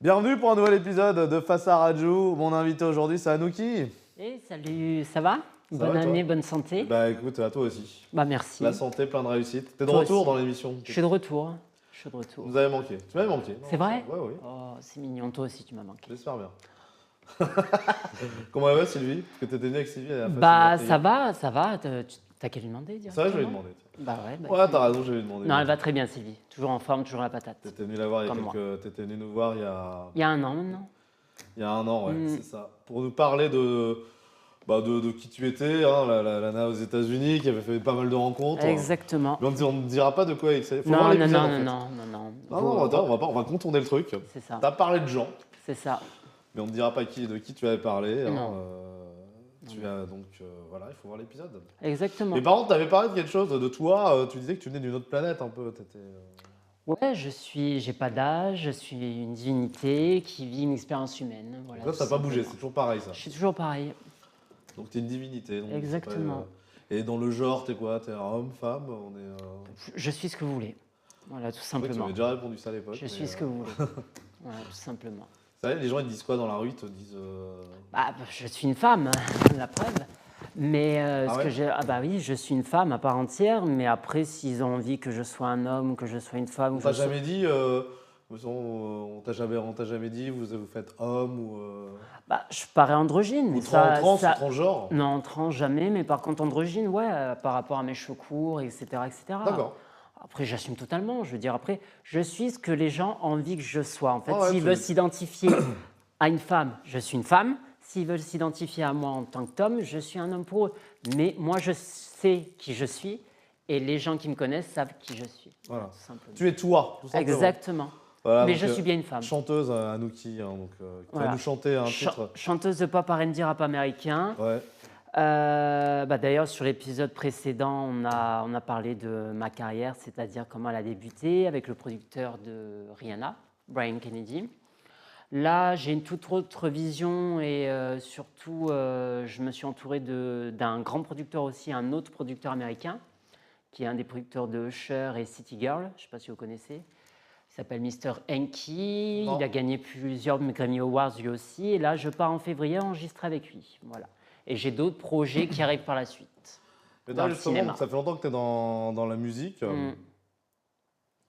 Bienvenue pour un nouvel épisode de Face à Rajou. Mon invité aujourd'hui, c'est Anouki. Et salut, ça va? Ça Bonne va, toi? année, bonne santé. Bah écoute, à toi aussi. Bah merci. La santé, plein de réussite. T'es de Toi retour aussi. dans l'émission. Je suis de retour. Je suis de Tu retour. nous avais manqué. Tu m'avais manqué. C'est vrai? Ouais, oui. Oh, c'est mignon. Toi aussi, tu m'as manqué. J'espère bien. Comment elle va, Sylvie? Parce que t'étais venue avec Sylvie à la Bah fête. ça va, ça va. T'as qu'à lui demander C'est vrai, je vais lui directement. demander. Bah ouais. Bah, Ouais, t'as raison, je vais lui demander. non, elle va très bien, Sylvie. Toujours en forme, toujours la patate. T'étais venu la voir il y a Comme moi. T'étais venu nous voir il y a... Il y a un an maintenant. Il y a un an, ouais, Mm. c'est ça. Pour nous parler de qui tu étais, hein, la nana aux États-Unis qui avait fait pas mal de rencontres. Exactement. Mais on ne dira pas de quoi il s'agit. Faut Non, voir non, l'épisode, non, en fait. non, non, non, Non, non, attends, on va contourner le truc. C'est ça. T'as parlé de gens, C'est ça. mais on ne dira pas de qui tu avais parlé. Hein, Non. Voilà, il faut voir l'épisode. Exactement. Mais par contre, t'avais parlé de quelque chose de toi. Tu disais que tu venais d'une autre planète un peu. Ouais, j'ai pas d'âge, je suis une divinité qui vit une expérience humaine. Voilà, Ça, tout ça n'a pas bougé, simplement. c'est toujours pareil ça. Je suis toujours pareil. Donc t'es une divinité. Donc, Exactement. et dans le genre, t'es quoi? T'es un homme, femme? On est. Je suis ce que vous voulez. Voilà, tout Ouais, tu simplement. m'avais déjà répondu ça à l'époque. Je suis ce que vous voulez. Voilà, tout simplement. Ça, les gens ils disent quoi dans la rue? Ils te disent. Bah, je suis une femme, la preuve. Mais Ah ouais ah bah oui, je suis une femme à part entière. Mais après, s'ils ont envie que je sois un homme ou que je sois une femme, On ou t'a je sois- jamais dit. On t'a jamais dit vous faites homme ou. bah, je parais androgyne. Ou Mais ça, trans, ça- ou transgenre? Non, trans jamais. Mais par contre, androgyne, ouais, par rapport à mes cheveux courts, etc., etc. D'accord. Après, j'assume totalement. Je veux dire, après, je suis ce que les gens ont envie que je sois. En fait, Ah ouais, s'ils tu- veulent s'identifier à une femme, je suis une femme. S'ils veulent s'identifier à moi en tant qu'homme, je suis un homme pour eux. Mais moi, je sais qui je suis et les gens qui me connaissent savent qui je suis. Voilà. Tout simplement. Tu es toi, tout simplement. Exactement. Voilà, Mais donc, je suis bien une femme. chanteuse Anouki, hein, donc, qui va Voilà. nous chanter un titre. Chanteuse de pop R&B rap américain. Ouais. Bah d'ailleurs, sur l'épisode précédent, on a parlé de ma carrière, c'est-à-dire comment elle a débuté avec le producteur de Rihanna, Brian Kennedy. Là, j'ai une toute autre vision et surtout, je me suis entouré d'un grand producteur aussi, un autre producteur américain, qui est un des producteurs de Usher et City Girl, je ne sais pas si vous connaissez. Il s'appelle Mr. Enki, Non. il a gagné plusieurs Grammy Awards lui aussi. Et là, je pars en février enregistrer avec lui. Voilà. Et j'ai d'autres projets qui arrivent par la suite. Mais Dans toi, le justement, cinéma. ça fait longtemps que tu es dans la musique, Mm.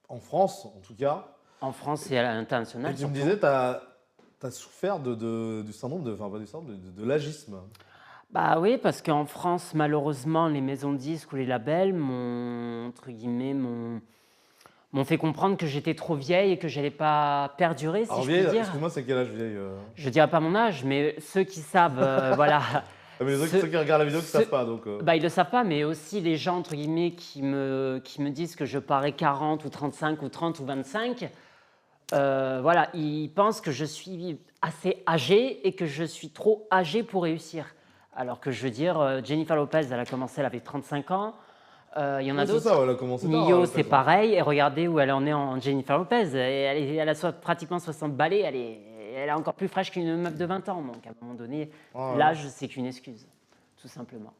en France en tout cas. En France et à Et l'international. tu me surtout. disais, tu as souffert du syndrome enfin pas du syndrome, de l'agisme. Bah oui, parce qu'en France, malheureusement, les maisons de disques ou les labels m'ont, entre guillemets, m'ont fait comprendre que j'étais trop vieille et que j'allais pas perdurer, si Alors je vieille, puis dire. excuse-moi, c'est quel âge vieille Je dirais pas mon âge, mais ceux qui savent, voilà. Ah, mais les Ce- ceux qui regardent la vidéo qui ne ce- savent pas, donc. Bah, ils le savent pas, mais aussi les gens, entre guillemets, qui me disent que je parais 40 ou 35 ou 30 ou 25. Voilà, ils pensent que je suis assez âgé et que je suis trop âgé pour réussir. Alors que je veux dire, Jennifer Lopez, elle a commencé, elle avait 35 ans. Il y en a Ouais, c'est d'autres. ça, elle a commencé tard, Nio, hein, c'est peut-être. pareil. Et regardez où elle en est en Jennifer Lopez. Elle a pratiquement 60 balais. Elle est encore plus fraîche qu'une meuf de 20 ans. Donc, à un moment donné, Ah ouais. l'âge, c'est qu'une excuse, tout simplement.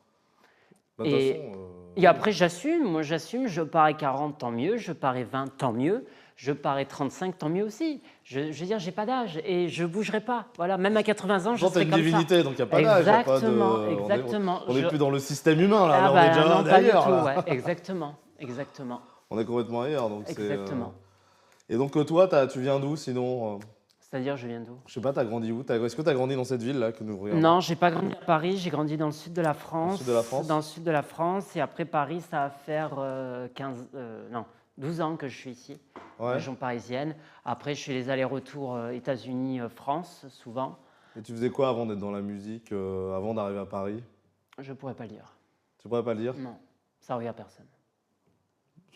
Bah, de toute Et- façon, Et après, j'assume. Moi, j'assume. Je parais 40, tant mieux. Je parais 20, tant mieux. Je parais 35, tant mieux aussi. Je veux dire, j'ai pas d'âge et je bougerai pas. Voilà, même à 80 ans, je t'es serai une comme ça. divinité, donc il n'y a pas d'âge. y a pas de- Exactement, on est- exactement. On n'est Je- plus dans le système humain, là. Ah Là, on bah est déjà non, pas du ailleurs. tout, là. ouais. Exactement, exactement, On est complètement ailleurs. Donc exactement. Et donc, toi, tu viens d'où sinon C'est-à-dire, je viens d'où? Je sais pas, t'as grandi où? Est-ce que t'as grandi dans cette ville-là que nous regardons? Non, j'ai pas grandi à Paris, j'ai grandi dans le sud de la France. sud de la France? Dans le sud de la France. Et après Paris, ça va faire 12 ans que je suis ici, Ouais. région parisienne. Après, je fais les allers-retours États-Unis-France, souvent. Et tu faisais quoi avant d'être dans la musique, avant d'arriver à Paris? Je pourrais pas le dire. Tu pourrais pas le dire? Non, ça regarde personne.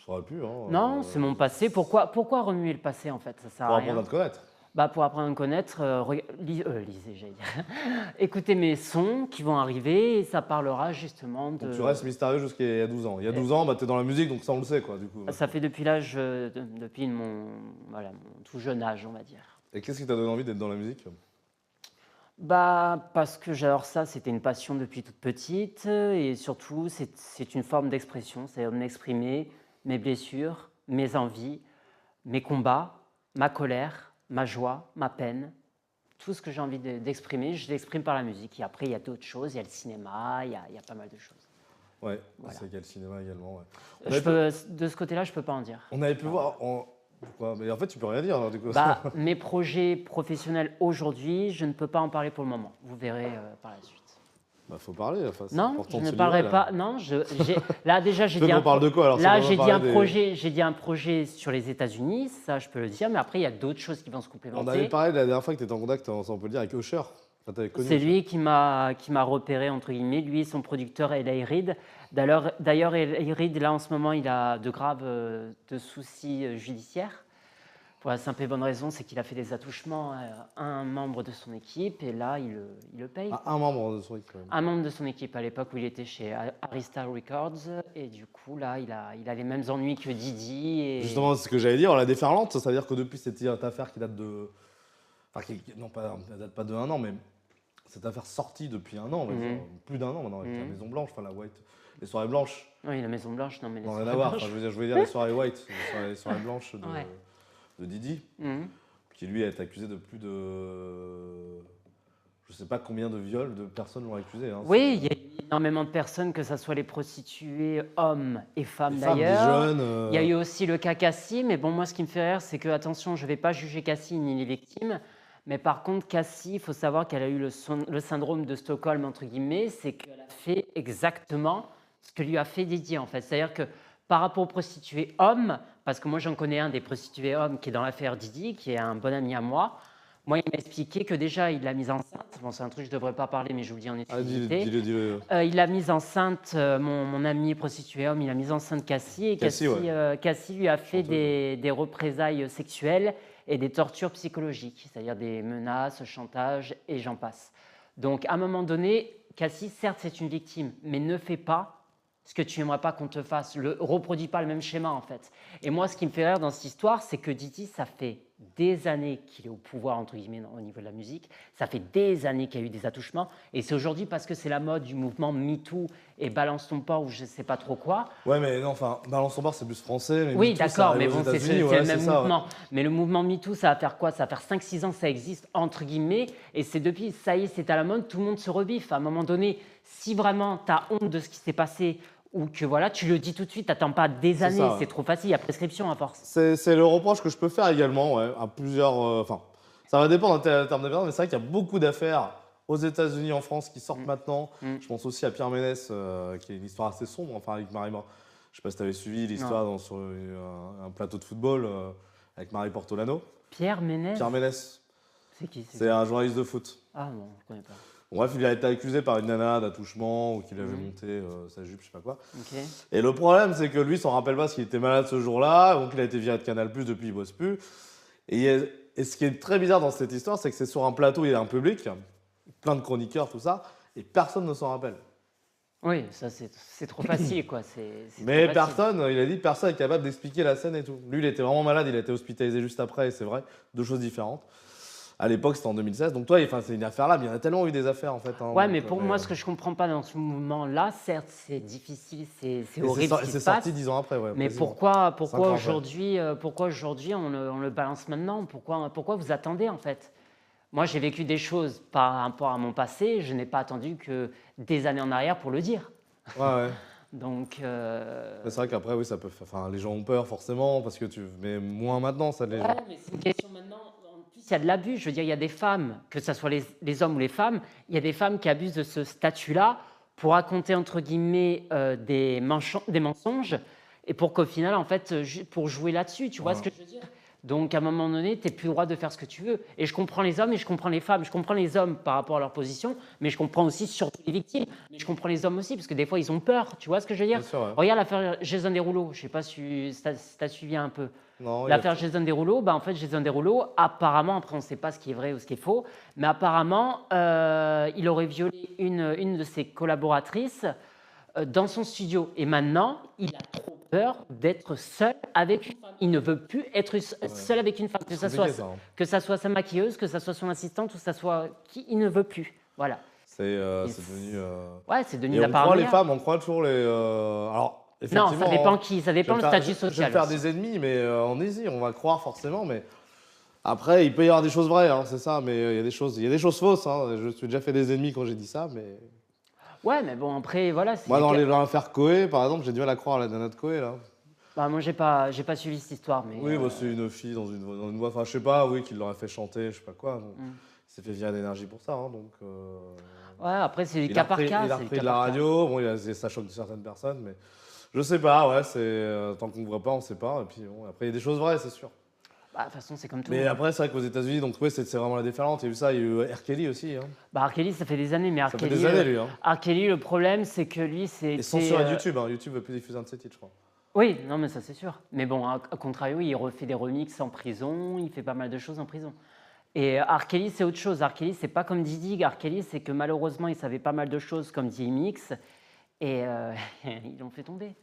Ça aurait pu, hein. Non, c'est mon passé. Pourquoi remuer le passé, en fait? Ça sert Pour à apprendre rien. à te connaître. Bah, pour apprendre à me connaître, lisez, j'allais dire. Écoutez mes sons qui vont arriver et ça parlera justement de... Donc tu restes mystérieux jusqu'à il y a 12 ans. Il y a 12 ans, bah, tu es dans la musique, donc ça on le sait, quoi, du coup. Ça fait depuis l'âge, depuis mon tout jeune âge, on va dire. Et qu'est-ce qui t'a donné envie d'être dans la musique? Bah, parce que j'adore ça, c'était une passion depuis toute petite et surtout c'est une forme d'expression, c'est-à-dire de m'exprimer mes blessures, mes envies, mes combats, ma colère, ma joie, ma peine, tout ce que j'ai envie d'exprimer, je l'exprime par la musique. Et après, il y a d'autres choses, il y a le cinéma, il y a pas mal de choses. Ouais, Voilà. c'est qu'il y a le cinéma également. Ouais. De ce côté-là, je ne peux pas en dire. On avait pu voir. Pourquoi? Mais en fait, tu peux rien dire alors, du coup. Mes projets professionnels aujourd'hui, je ne peux pas en parler pour le moment. Vous verrez par la suite. Faut parler. Enfin, Non, je ne parlerai pas. Non, là déjà j'ai dit on parle de quoi alors? Là j'ai dit un projet. J'ai dit un projet sur les États-Unis, ça je peux le dire. Mais après il y a d'autres choses qui vont se complémenter. On avait parlé la dernière fois que tu étais en contact, on peut le dire, avec Usher. C'est lui qui m'a repéré entre guillemets. Lui et son producteur L.A. Reid. D'ailleurs L.A. Reid là en ce moment il a de graves de soucis judiciaires. Pour la simple et bonne raison, c'est qu'il a fait des attouchements à un membre de son équipe et là, il le paye. Un membre de son équipe. Un membre de son équipe à l'époque où il était chez Arista Records et du coup, là, il a les mêmes ennuis que Didi. Et... Justement, c'est ce que j'allais dire, la déferlante, c'est-à-dire que depuis cette affaire qui date de... Enfin, elle date pas de 1 an, mais cette affaire sortie depuis 1 an, on va dire, plus d'1 an maintenant, avec la Maison Blanche, enfin la White, les soirées blanches. Oui, la Maison Blanche, non mais les non, soirées rien à voir, blanches. enfin, je voulais dire les soirées White, les soirées blanches de Didi, qui lui est accusé de plus de... Je sais pas combien de viols de personnes l'ont accusé. Hein, oui, il y a eu énormément de personnes, que ce soit les prostituées, hommes et femmes d'ailleurs. Jeunes. Il y a eu aussi le cas Cassie, mais bon, moi ce qui me fait rire, c'est que, attention, je ne vais pas juger Cassie ni les victimes, mais par contre, Cassie, il faut savoir qu'elle a eu le syndrome de Stockholm, entre guillemets, c'est qu'elle a fait exactement ce que lui a fait Didi, en fait. C'est-à-dire que par rapport aux prostituées hommes, parce que moi j'en connais un des prostituées hommes qui est dans l'affaire Didi, qui est un bon ami à moi, il m'a expliqué que déjà il l'a mise enceinte. Bon, c'est un truc que je ne devrais pas parler, mais je vous le dis en exclusivité. Dis-le. Il a mis enceinte mon ami prostitué homme, il a mis enceinte Cassie, et Cassie lui a fait des représailles sexuelles et des tortures psychologiques, c'est-à-dire des menaces, chantage et j'en passe. Donc à un moment donné, Cassie, certes c'est une victime, mais ne fais pas ce que tu n'aimerais pas qu'on te fasse. Reproduis pas le même schéma, en fait. Et moi, ce qui me fait rire dans cette histoire, c'est que Didi, ça fait des années qu'il est au pouvoir, entre guillemets, au niveau de la musique. Ça fait des années qu'il y a eu des attouchements. Et c'est aujourd'hui parce que c'est la mode du mouvement MeToo et Balance ton porc ou je ne sais pas trop quoi. Ouais, mais non, enfin, Balance ton porc, c'est plus français. Mais oui, MeToo, d'accord, mais bon, c'est le même mouvement. Ouais. Mais le mouvement MeToo, ça va faire quoi? Ça va faire 5-6 ans que ça existe, entre guillemets. Et c'est depuis, ça y est, c'est à la mode, tout le monde se rebiffe. À un moment donné, si vraiment tu as honte de ce qui s'est passé, ou que voilà, tu le dis tout de suite, t'attends pas des années, c'est trop facile, il y a prescription à force. C'est le reproche que je peux faire également, à plusieurs... Enfin, ça va dépendre en termes d'affaires, mais c'est vrai qu'il y a beaucoup d'affaires aux États-Unis, en France, qui sortent maintenant. Je pense aussi à Pierre Ménès, qui est une histoire assez sombre, enfin avec Marie... Je sais pas si tu avais suivi l'histoire sur un plateau de football avec Marie Portolano. Pierre Ménès. Pierre Ménès. C'est qui? C'est un journaliste de foot. Ah non, je connais pas. Bref, il a été accusé par une nana d'attouchement ou qu'il avait monté sa jupe, je sais pas quoi. Okay. Et le problème, c'est que lui, il s'en rappelle pas parce qu'il était malade ce jour-là, donc il a été viré de Canal+, depuis il bosse plus. Et ce qui est très bizarre dans cette histoire, c'est que c'est sur un plateau, il y a un public, plein de chroniqueurs, tout ça, et personne ne s'en rappelle. Oui, ça c'est trop facile, quoi. Mais personne, il a dit, personne n'est capable d'expliquer la scène et tout. Lui, il était vraiment malade, il a été hospitalisé juste après, et c'est vrai, 2 choses différentes. À l'époque, c'était en 2016. Donc, toi, c'est une affaire là, mais il y en a tellement eu des affaires, en fait. Hein, ouais, mais pour moi, ce que je ne comprends pas dans ce mouvement-là, certes, c'est difficile, c'est horrible. C'est sorti 10 ans après, ouais. Mais pourquoi aujourd'hui on le balance maintenant? Pourquoi vous attendez, en fait? Moi, j'ai vécu des choses par rapport à mon passé, je n'ai pas attendu que des années en arrière pour le dire. Ouais. Donc. C'est vrai qu'après, oui, ça peut. Enfin, les gens ont peur, forcément, parce que mais moins maintenant, ça, les gens. Mais c'est une question maintenant. Il y a de l'abus, je veux dire, il y a des femmes, que ce soit les hommes ou les femmes, il y a des femmes qui abusent de ce statut-là pour raconter, entre guillemets, des mensonges et pour qu'au final, en fait, pour jouer là-dessus, tu vois ce que je veux dire? Donc, à un moment donné, tu n'es plus le droit de faire ce que tu veux. Et je comprends les hommes et je comprends les femmes. Je comprends les hommes par rapport à leur position, mais je comprends aussi surtout les victimes. Mais je comprends les hommes aussi, parce que des fois, ils ont peur. Tu vois ce que je veux dire? Bien sûr, ouais. Regarde l'affaire Jason Derulo. Je ne sais pas si tu as suivi un peu. Non, l'affaire Jason Derulo, en fait, Jason Derulo, apparemment, après, on ne sait pas ce qui est vrai ou ce qui est faux, mais apparemment, il aurait violé une de ses collaboratrices dans son studio. Et maintenant, il a trop peur d'être seul avec une femme. Il ne veut plus être seul avec une femme, que ça soit sa maquilleuse, que ça soit son assistante, ou que ça soit qui, il ne veut plus. Voilà. C'est devenu... Ouais, c'est devenu la parole. On croit les femmes, on croit toujours les... Alors, non, ça dépend qui, ça dépend le statut social. Je vais faire des ennemis, mais on hésite, on va croire forcément, mais Après, il peut y avoir des choses vraies, hein, c'est ça, mais il y a des choses fausses. Hein. Je me suis déjà fait des ennemis quand j'ai dit ça, mais... Ouais, mais bon, après, voilà. Moi, dans l'affaire Koé, par exemple, j'ai du mal à croire à la nana de Koé, là. Bah, moi, j'ai pas suivi cette histoire, mais... Oui, bah, c'est une fille dans une voix, enfin, je sais pas, oui, qui l'aurait fait chanter, je sais pas quoi. Donc, il s'est fait virer d'énergie pour ça, hein, donc... Ouais, après, c'est du cas par cas. Il a repris de la radio, bon, ça choque certaines personnes, mais... Je sais pas, ouais, tant qu'on ne voit pas, on sait pas. Et puis, bon, après, il y a des choses vraies, c'est sûr. Bah, de toute façon, c'est comme tout. Mais après, c'est vrai qu'aux États-Unis, donc ouais, c'est vraiment la différence. Il y a eu ça, il y a eu R. Kelly aussi. Hein. Bah, R. Kelly, ça fait des années, mais R. Ça Kelly, fait des années, lui. Hein. R. Kelly, le problème, c'est que lui, c'est. Et censuré YouTube. Hein. YouTube ne veut plus diffuser un de ses titres, je crois. Oui, non, mais ça, c'est sûr. Mais bon, à contrario, il refait des remixes en prison, il fait pas mal de choses en prison. Et R. Kelly, c'est autre chose. R. Kelly, c'est pas comme Diddy. R. Kelly, c'est que malheureusement, il savait pas mal de choses comme DMX. Et ils l'ont fait tomber.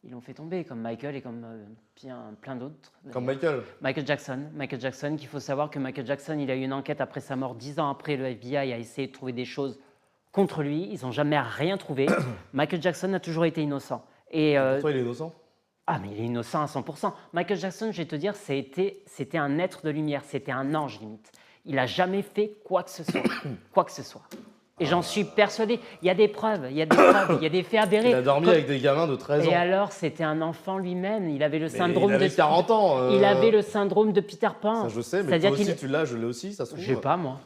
Ils l'ont fait tomber, comme Michael et comme plein d'autres. Comme Michael. Michael Jackson, qu'il faut savoir que Michael Jackson, il a eu une enquête après sa mort, 10 ans après, le FBI a essayé de trouver des choses contre lui. Ils n'ont jamais rien trouvé. Michael Jackson a toujours été innocent. Et toi, il est innocent? Ah, mais il est innocent à 100%. Michael Jackson, je vais te dire, c'était un être de lumière, c'était un ange limite. Il n'a jamais fait quoi que ce soit. Quoi que ce soit. Et j'en suis persuadé. Il y a des preuves, il y a des faits avérés. Il a dormi avec des gamins de 13 ans. Et alors, c'était un enfant lui-même. Il avait le syndrome il avait 40 ans. Il avait le syndrome de Peter Pan. Ça, je sais, mais toi aussi, tu l'as, je l'ai aussi, ça se trouve. Je sais pas, moi.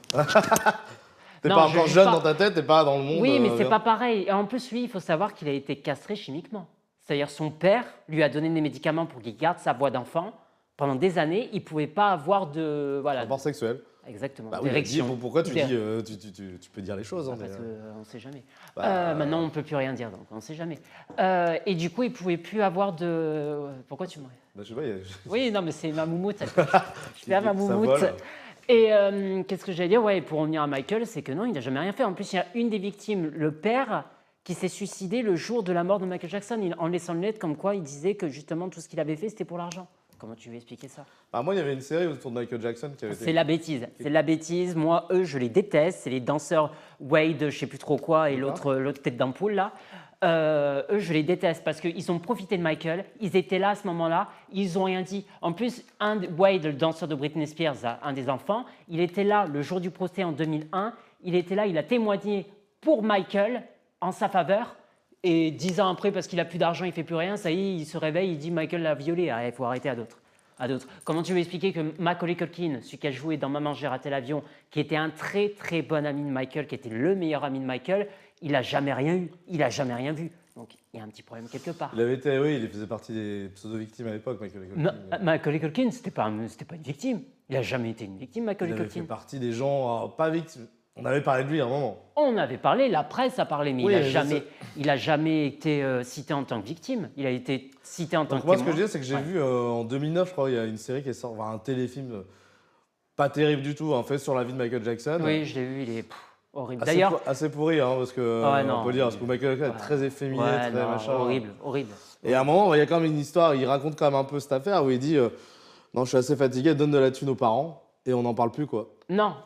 T'es pas encore jeune dans ta tête, t'es pas dans le monde. Oui, mais c'est pas pareil. Et en plus, lui, il faut savoir qu'il a été castré chimiquement. C'est-à-dire, son père lui a donné des médicaments pour qu'il garde sa voix d'enfant. Pendant des années, il pouvait pas avoir de... Rapport sexuel. Exactement. Bah oui, pourquoi tu dis, tu peux dire les choses hein, parce qu'on ne sait jamais. Maintenant, on ne peut plus rien dire, donc on ne sait jamais. Et du coup, il ne pouvait plus avoir de... Pourquoi tu me... Je sais pas, Oui, non, mais c'est ma moumoute. Je fais ma moumoute. Et qu'est-ce que j'allais dire? Ouais, pour revenir à Michael, c'est que non, il n'a jamais rien fait. En plus, il y a une des victimes, le père, qui s'est suicidé le jour de la mort de Michael Jackson, en laissant une lettre comme quoi il disait que justement tout ce qu'il avait fait, c'était pour l'argent. Comment tu veux expliquer ça? Moi, il y avait une série autour de Michael Jackson qui avait été... C'est la bêtise. C'est la bêtise. Moi, eux, je les déteste. C'est les danseurs Wade, je ne sais plus trop quoi, et l'autre tête d'ampoule, là. Eux, je les déteste parce qu'ils ont profité de Michael. Ils étaient là à ce moment-là. Ils n'ont rien dit. En plus, Wade, le danseur de Britney Spears, un des enfants, il était là le jour du procès en 2001. Il était là, il a témoigné pour Michael en sa faveur. Et 10 ans après, parce qu'il n'a plus d'argent, il ne fait plus rien, ça y est, il se réveille, il dit Michael l'a violé. Il faut arrêter à d'autres. Comment tu veux expliquer que Macaulay Culkin, celui qui a joué dans Maman, j'ai raté l'avion, qui était un très très bon ami de Michael, qui était le meilleur ami de Michael, il n'a jamais rien eu, il n'a jamais rien vu. Donc il y a un petit problème quelque part. Il faisait partie des pseudo-victimes à l'époque, Macaulay Culkin. Macaulay Culkin, c'était pas une victime. Il n'a jamais été une victime, Macaulay Culkin. Il fait partie des gens pas victimes. On avait parlé de lui à un moment. On avait parlé, la presse a parlé, mais il n'a jamais été cité en tant que victime. Il a été cité en tant que témoin. Moi, ce que je dis, c'est que j'ai vu en 2009, je crois, il y a une série qui est sortie, un téléfilm pas terrible du tout, fait sur la vie de Michael Jackson. Oui, je l'ai vu, il est horrible. D'ailleurs, assez pourri, parce que on peut dire, parce que Michael Jackson est très efféminé, très machin. Horrible. Et à un moment, il y a quand même une histoire, il raconte quand même un peu cette affaire où il dit non, je suis assez fatigué, donne de la thune aux parents. Et on n'en parle plus, quoi. Non.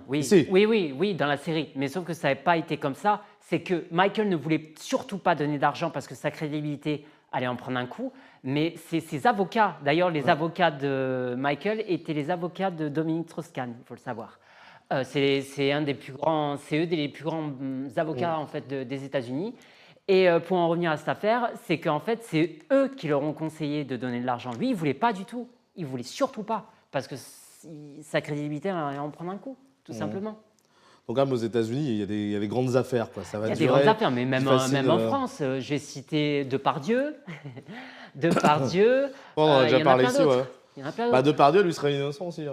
Oui, si. oui, dans la série. Mais sauf que ça n'avait pas été comme ça. C'est que Michael ne voulait surtout pas donner d'argent parce que sa crédibilité allait en prendre un coup. Mais c'est ses avocats. D'ailleurs, les avocats de Michael étaient les avocats de Dominique Strauss-Kahn, il faut le savoir. C'est eux des plus grands avocats en fait, des États-Unis. Et pour en revenir à cette affaire, c'est qu'en fait, c'est eux qui leur ont conseillé de donner de l'argent. Lui, il ne voulait pas du tout. Il ne voulait surtout pas. Parce que sa crédibilité allait en prendre un coup, tout simplement. Donc, aux États-Unis, il y a des grandes affaires. Quoi. Ça va il y a des grandes affaires, mais même en France, j'ai cité Depardieu. Depardieu. On en a déjà parlé ici, ouais. Il y en a plein d'autres. Depardieu, lui, serait innocent aussi.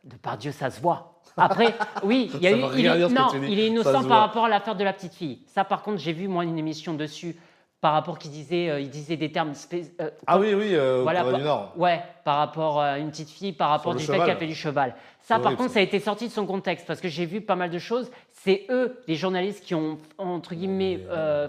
Depardieu, ça se voit. Après, oui, il est innocent par rapport à l'affaire de la petite fille. Ça, par contre, j'ai vu, moi, une émission dessus. Par rapport qu'il disait des termes spéciaux. Corée du Nord. Ouais, par rapport à une petite fille, par rapport du fait qu'elle fait du cheval. Ça, par contre, ça a été sorti de son contexte parce que j'ai vu pas mal de choses. C'est eux, les journalistes, qui ont, entre guillemets,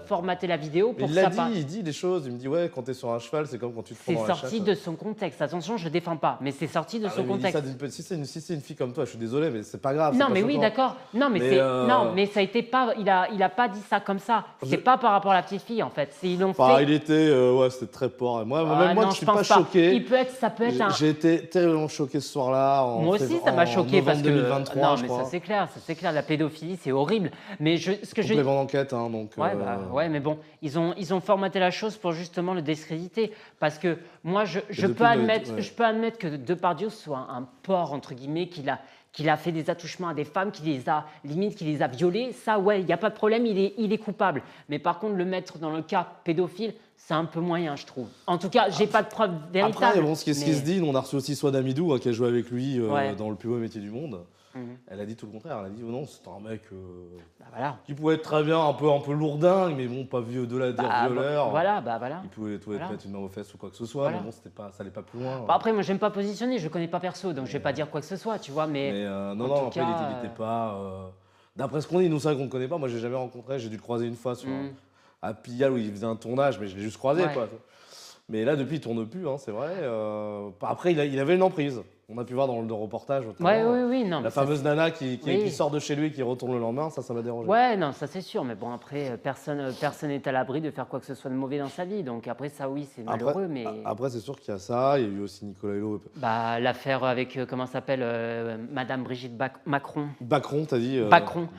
formaté la vidéo pour ça. Il dit des choses. Il me dit, ouais, quand t'es sur un cheval, c'est comme quand tu te prends dans la chatte. C'est sorti de son contexte. Attention, je ne défends pas, mais c'est sorti de son contexte. Si c'est une fille comme toi, je suis désolé, mais c'est pas grave. Non, mais oui, d'accord. Non, mais ça a été pas. Il a pas dit ça comme ça. C'est pas par rapport à la petite fille, en fait. Ils l'ont fait. Il était, c'était très pauvre. Moi, je suis pas choqué. Ça peut peut être un... J'ai été terriblement choqué ce soir-là. Moi aussi, ça m'a choqué parce que... 2023, non, je mais crois. ça c'est clair, la pédophilie, c'est horrible. Mais ce que Complément d'enquête, hein, donc... Ouais, mais bon, ils ont formaté la chose pour justement le discréditer. Parce que moi, je peux admettre que Depardieu soit un porc, entre guillemets, qu'il a fait des attouchements à des femmes, qu'il les a violées. Ça, ouais, il n'y a pas de problème, il est coupable. Mais par contre, le mettre dans le cas pédophile, c'est un peu moyen, je trouve. En tout cas, j'ai pas de preuves véritables. Après, bon, ce qui se dit, on a reçu aussi Swad Amidou, hein, qui a joué avec lui dans Le plus beau métier du monde. Elle a dit tout le contraire. Elle a dit non, c'est un mec qui pouvait être très bien, un peu lourdingue, mais bon, pas vieux de la dire violeur. Voilà. Il pouvait te mettre une main aux fesses ou quoi que ce soit, mais bon, ça allait pas plus loin. Après, moi, j'aime pas positionner, je le connais pas perso, donc je vais pas dire quoi que ce soit, tu vois. Mais non, après, il était pas. D'après ce qu'on dit, nous, c'est vrai qu'on le connaît pas. Moi, j'ai jamais rencontré, j'ai dû le croiser une fois à Pigalle où il faisait un tournage, mais je l'ai juste croisé, quoi. Mais là, depuis, il tourne plus, hein, c'est vrai. Après, il avait une emprise. On a pu voir dans le reportage. Oui. Non, la fameuse nana qui sort de chez lui et qui retourne le lendemain, ça m'a dérangé. Ouais, non, ça c'est sûr. Mais bon, après, personne n'est à l'abri de faire quoi que ce soit de mauvais dans sa vie. Donc après, ça, oui, c'est malheureux. Après, c'est sûr qu'il y a ça. Il y a eu aussi Nicolas Hulot. L'affaire avec, comment s'appelle, Madame Brigitte Macron. Macron, t'as dit Macron.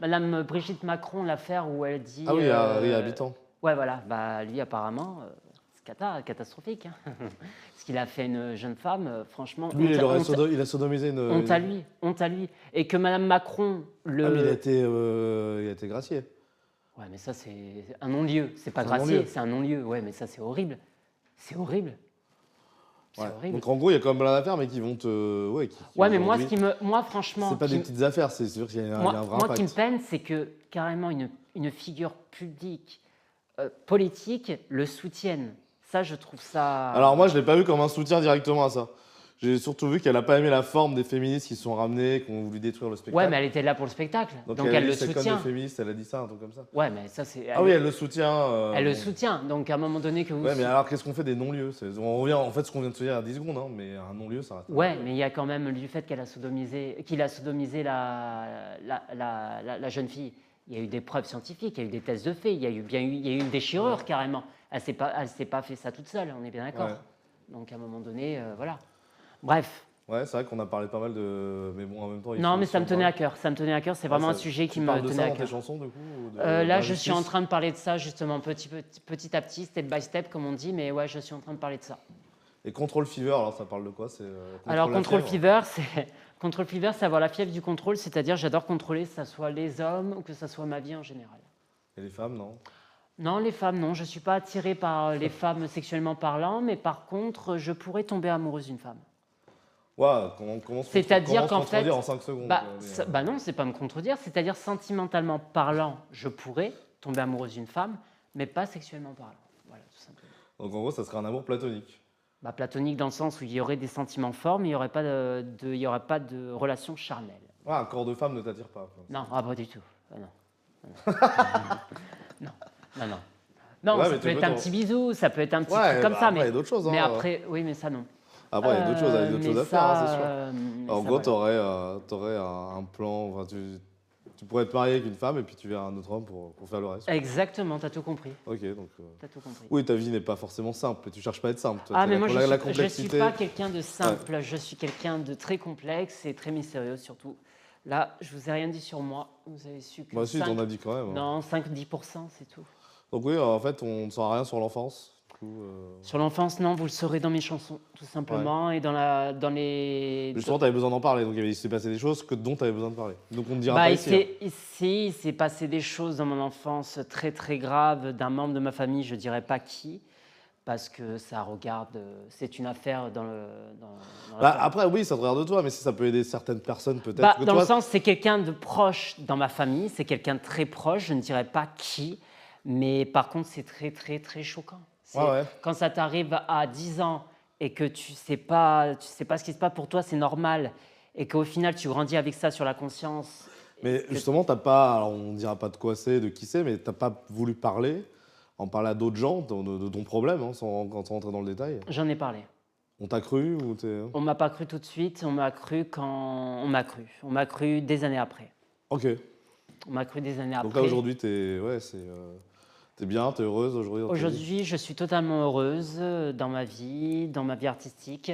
Madame Brigitte Macron, l'affaire où elle dit... Ah oui, habitant. Ouais, voilà. Lui, apparemment... catastrophique. Hein. Ce qu'il a fait une jeune femme, franchement... Lui, il a sodomisé une... Honte à lui. Et que Madame Macron... mais il a été gracié. Ouais, mais ça, c'est un non-lieu. C'est pas gracié, c'est un non-lieu. Ouais, mais ça, c'est horrible. C'est horrible. Donc en gros, il y a quand même plein d'affaires, mais qui vont te... mais moi, franchement... C'est pas des petites affaires, c'est sûr qu'il y a un vrai impact. Moi, qui me peine, c'est que carrément une figure publique, politique, le soutienne. Ça, je trouve ça... Alors moi, je ne l'ai pas vu comme un soutien directement à ça. J'ai surtout vu qu'elle n'a pas aimé la forme des féministes qui se sont ramenées, qui ont voulu détruire le spectacle. Ouais, mais elle était là pour le spectacle, donc elle le soutient. Comme féministe, elle a dit ça, un truc comme ça. Ouais, mais ça, c'est... elle le soutient. Elle le soutient, donc à un moment donné que vous... Ouais, mais alors, qu'est-ce qu'on fait des non-lieux? On revient en fait ce qu'on vient de se dire à 10 secondes, hein, mais un non-lieu, ça reste... Ouais, mais il y a quand même du fait qu'il a sodomisé la jeune fille. Il y a eu des preuves scientifiques, il y a eu des tests de fait, il y a eu une déchirure carrément. Elle s'est pas fait ça toute seule, on est bien d'accord. Donc à un moment donné, voilà. Bref. Ouais, c'est vrai qu'on a parlé pas mal de... Mais bon, en même temps... Non, mais ça me tenait à cœur. Ça me tenait à cœur. C'est vraiment un sujet qui me tenait à cœur. Tu parles de ça dans tes chansons, du coup là, je suis en train de parler de ça, justement, petit à petit, step by step, comme on dit. Mais ouais, je suis en train de parler de ça. Et Control Fever, alors ça parle de quoi? Alors, Control Fever, c'est avoir la fièvre du contrôle. C'est-à-dire, j'adore contrôler, que ce soit les hommes ou que ce soit ma vie en général. Et les femmes, non? Non, les femmes, non. Je ne suis pas attirée par les femmes sexuellement parlant. Mais par contre, je pourrais tomber amoureuse d'une femme. Ouais, c'est-à-dire qu'en fait, en 5 secondes. Non, c'est pas me contredire. C'est-à-dire sentimentalement parlant, je pourrais tomber amoureuse d'une femme, mais pas sexuellement parlant. Voilà, tout simplement. Donc en gros, ça serait un amour platonique. Platonique dans le sens où il y aurait des sentiments forts, mais il n'y aurait pas de relation charnelle. Un corps de femme ne t'attire pas? Non, pas du tout. Non, ça peut être un petit bisou, ça peut être un petit truc comme ça, mais il y a d'autres choses. Mais après, oui, mais ça non. Après, il y a d'autres choses à faire, c'est sûr. En gros, tu aurais un plan, enfin, tu pourrais te marier avec une femme et puis tu verras un autre homme pour faire le reste. Exactement, tu as tout compris. Ok, donc... T'as tout compris. Oui, ta vie n'est pas forcément simple, tu cherches pas à être simple. Mais moi, je ne suis pas quelqu'un de simple, je suis quelqu'un de très complexe et très mystérieux surtout. Là, je vous ai rien dit sur moi, vous avez su que... Moi aussi, t'en as dit quand même. Non, 5-10%, c'est tout. Donc oui, en fait, on ne saura rien sur l'enfance. Sur l'enfance, non, vous le saurez dans mes chansons, tout simplement, et dans les... Justement, tu avais besoin d'en parler, donc il s'est passé des choses dont tu avais besoin de parler. Donc on ne dira pas ici. Il s'est passé des choses dans mon enfance très très graves d'un membre de ma famille, je ne dirais pas qui, parce que ça regarde, c'est une affaire dans après, oui, ça te regarde de toi, mais si ça peut aider certaines personnes, peut-être. Dans le sens, c'est quelqu'un de proche dans ma famille, c'est quelqu'un de très proche, je ne dirais pas qui, mais par contre, c'est très très très choquant. Quand ça t'arrive à 10 ans et que tu sais pas ce qui se passe pour toi, c'est normal, et qu'au final, tu grandis avec ça sur la conscience. Mais justement, t'as pas, alors on ne dira pas de quoi c'est, de qui c'est, mais tu n'as pas voulu en parler à d'autres gens de ton problème, hein, sans rentrer dans le détail. J'en ai parlé. On t'a cru On m'a pas cru tout de suite, on m'a cru des années après. Ok. On m'a cru des années après. Donc là, aujourd'hui, T'es bien, t'es heureuse aujourd'hui dans ta vie? Aujourd'hui, je suis totalement heureuse dans ma vie artistique.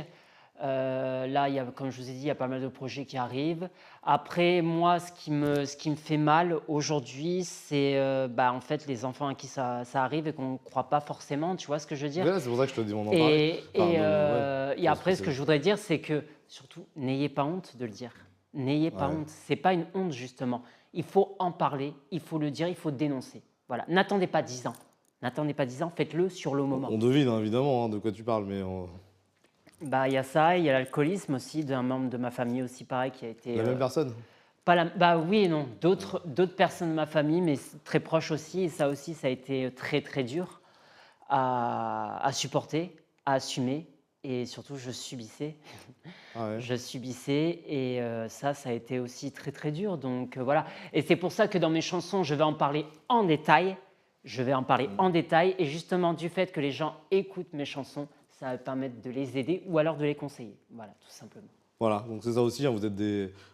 Là, comme je vous ai dit, il y a pas mal de projets qui arrivent. Après, moi, ce qui me fait mal aujourd'hui, c'est en fait, les enfants à qui ça arrive et qu'on ne croit pas forcément, tu vois ce que je veux dire? Ouais, c'est pour ça que je te dis, on en parlait. Et après, ce que je voudrais dire, c'est que surtout, n'ayez pas honte de le dire. N'ayez pas honte. C'est pas une honte, justement. Il faut en parler, il faut le dire, il faut dénoncer. Voilà. N'attendez pas 10 ans. N'attendez pas 10 ans, faites-le sur le moment. On devine, hein, évidemment, hein, de quoi tu parles, mais... Il y a ça, il y a l'alcoolisme aussi, d'un membre de ma famille aussi, pareil, qui a été... La même personne? Oui et non. D'autres personnes de ma famille, mais très proches aussi. Et ça aussi, ça a été très, très dur à supporter, à assumer. Et surtout, je subissais. Ah ouais. Je subissais et ça a été aussi très, très dur. Donc voilà. Et c'est pour ça que dans mes chansons, je vais en parler en détail. Et justement, du fait que les gens écoutent mes chansons, ça va permettre de les aider ou alors de les conseiller. Voilà, tout simplement. Voilà, donc c'est ça aussi, hein, vous êtes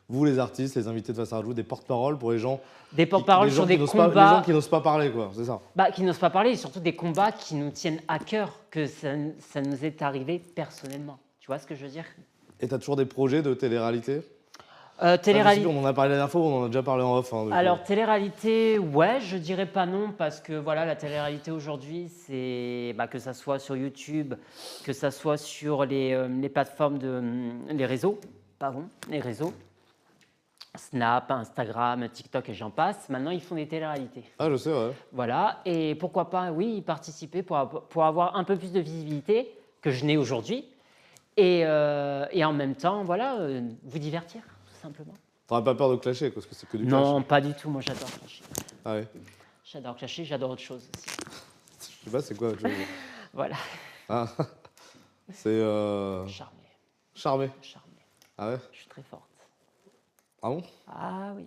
vous les artistes, les invités de Face à Rajou, des porte-paroles pour les gens. Des porte-paroles sur des combats. Les gens qui n'osent pas parler, quoi, c'est ça. Qui n'osent pas parler et surtout des combats qui nous tiennent à cœur, que ça nous est arrivé personnellement. Tu vois ce que je veux dire? Et tu as toujours des projets de télé-réalité? Télé-réalité. On en a parlé la dernière fois, on en a déjà parlé en off. Hein, alors, télé-réalité, ouais, je dirais pas non, parce que voilà, la télé-réalité aujourd'hui, c'est que ça soit sur YouTube, que ça soit sur les plateformes les réseaux, Snap, Instagram, TikTok et j'en passe. Maintenant, ils font des télé-réalités. Ah, je sais, ouais. Voilà, et pourquoi pas, oui, y participer pour avoir un peu plus de visibilité que je n'ai aujourd'hui, et en même temps, voilà, vous divertir. Simplement. T'aurais pas peur de clasher, parce que c'est que du clash? Non, pas du tout. Moi, j'adore clasher. Ah ouais? J'adore clasher, j'adore autre chose aussi. Je sais pas, c'est quoi autre chose? Voilà. Ah, c'est... Charmé. Ah ouais? Je suis très forte. Ah bon? Ah oui.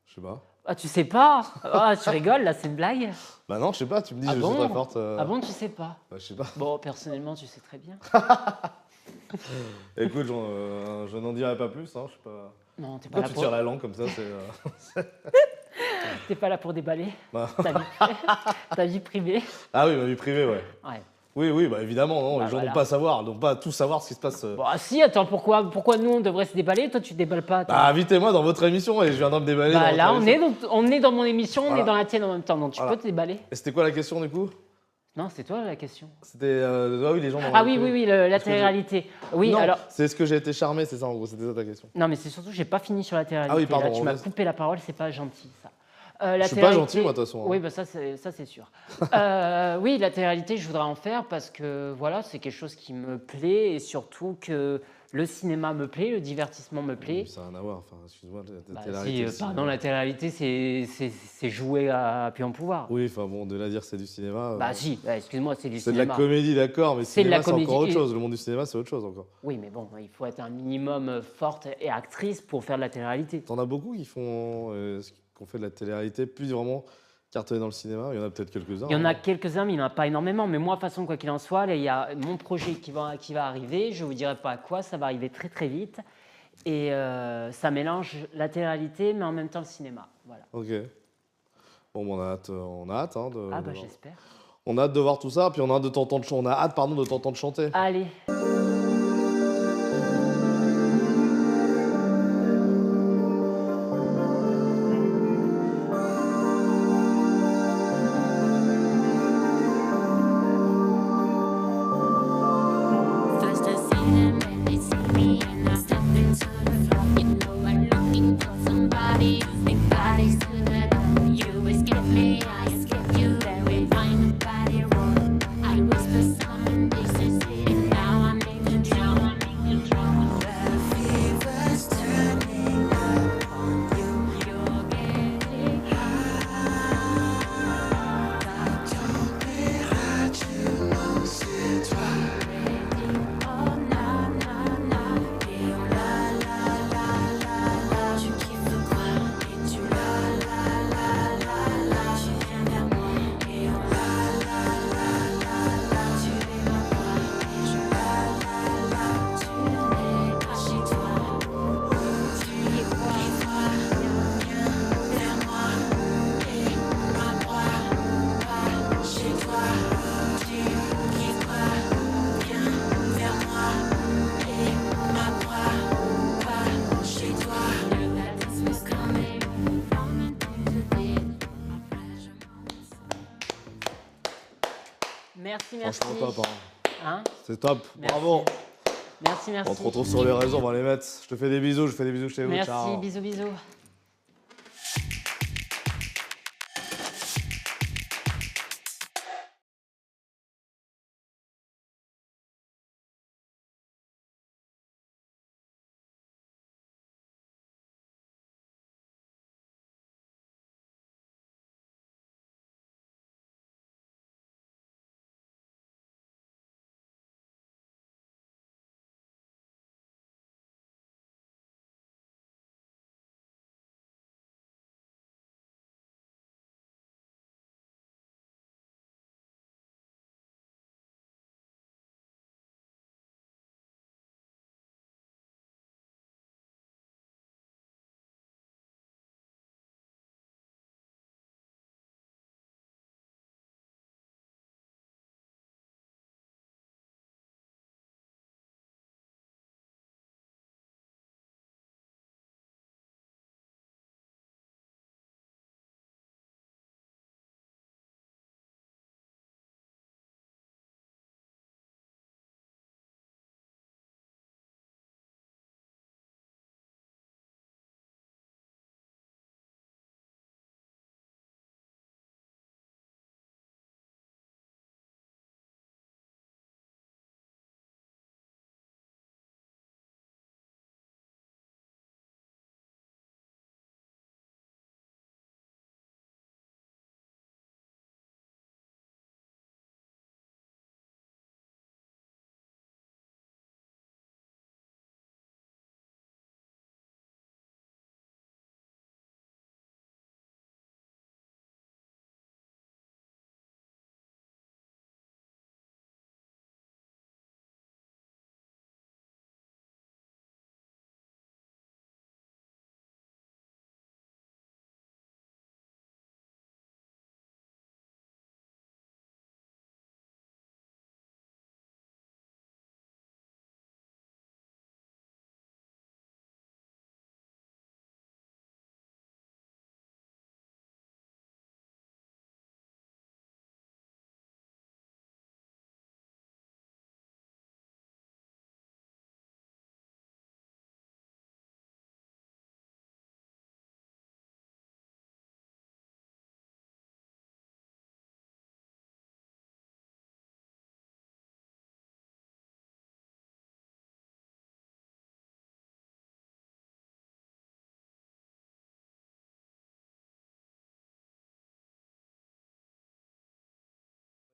Je sais pas. Ah, tu sais pas? Ah, tu rigoles, là, c'est une blague? Bah non, je sais pas, tu me dis je suis très forte. Ah bon, tu sais pas? Bah, je sais pas. Bon, personnellement, tu sais très bien. Écoute, je n'en dirai pas plus, hein, je sais pas... Non, t'es pas là tu tires la langue comme ça, c'est... T'es pas là pour déballer Bah. ta vie privée. Ah oui, ma vie privée, ouais. Ouais. Oui, bah évidemment, non, les gens voilà. n'ont pas à savoir, n'ont pas à tout savoir ce qui se passe. Bon, si, attends, pourquoi nous, on devrait se déballer? Toi, tu te déballes pas. Bah, invitez-moi dans votre émission et je viendrai me déballer. Bah là, on est dans mon émission, on est dans la tienne en même temps, donc tu peux te déballer. Et c'était quoi la question, du coup? Non, c'est toi la question. C'était... oui, les gens... Oui, la télé-réalité. Oui, non, alors... c'est ce que j'ai été charmé, c'est ça, en gros, c'était ça ta question. Non, mais c'est surtout que j'ai pas fini sur la télé-réalité. Ah oui, pardon. Là, tu m'as coupé la parole, c'est pas gentil, ça. Je suis pas gentil, moi, de toute façon. Oui, bah ça c'est sûr. Oui, la télé-réalité, je voudrais en faire parce que voilà, c'est quelque chose qui me plaît et surtout que le cinéma me plaît, le divertissement me plaît. Ça n'a rien à voir, enfin, excuse-moi, la télé-réalité, c'est jouer à plus en pouvoir. Oui, enfin bon, de là à dire c'est du cinéma... excuse-moi, c'est du c'est cinéma. de la comédie, d'accord, mais c'est cinéma, c'est encore autre chose. Le monde du cinéma, c'est autre chose encore. Oui, mais bon, il faut être un minimum forte et actrice pour faire de la télé-réalité. T'en as beaucoup qui font... qu'on fait de la télé-réalité, puis vraiment cartonner dans le cinéma. Il y en a peut-être quelques-uns. Il y en a quelques-uns, mais il n'y en a pas énormément. Mais moi, de toute façon, quoi qu'il en soit, là, il y a mon projet qui va arriver. Je ne vous dirai pas à quoi, ça va arriver très très vite. Et ça mélange la télé-réalité, mais en même temps le cinéma. Voilà. Ok. Bon, on a hâte. Hein, j'espère. On a hâte de voir tout ça, puis on a hâte de t'entendre chanter. Allez. Merci. Franchement, top. Hein C'est top. Merci. Bravo. Merci. On te retrouve sur les réseaux, on va les mettre. Je te fais des bisous, chez vous. Merci, Ciao. bisous.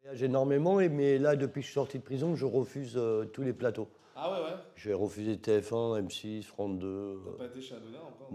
Je voyage énormément, mais là, depuis que je suis sorti de prison, je refuse tous les plateaux. Ah ouais. J'ai refusé TF1, M6, France 2. T'as pas été chez Hanouna encore?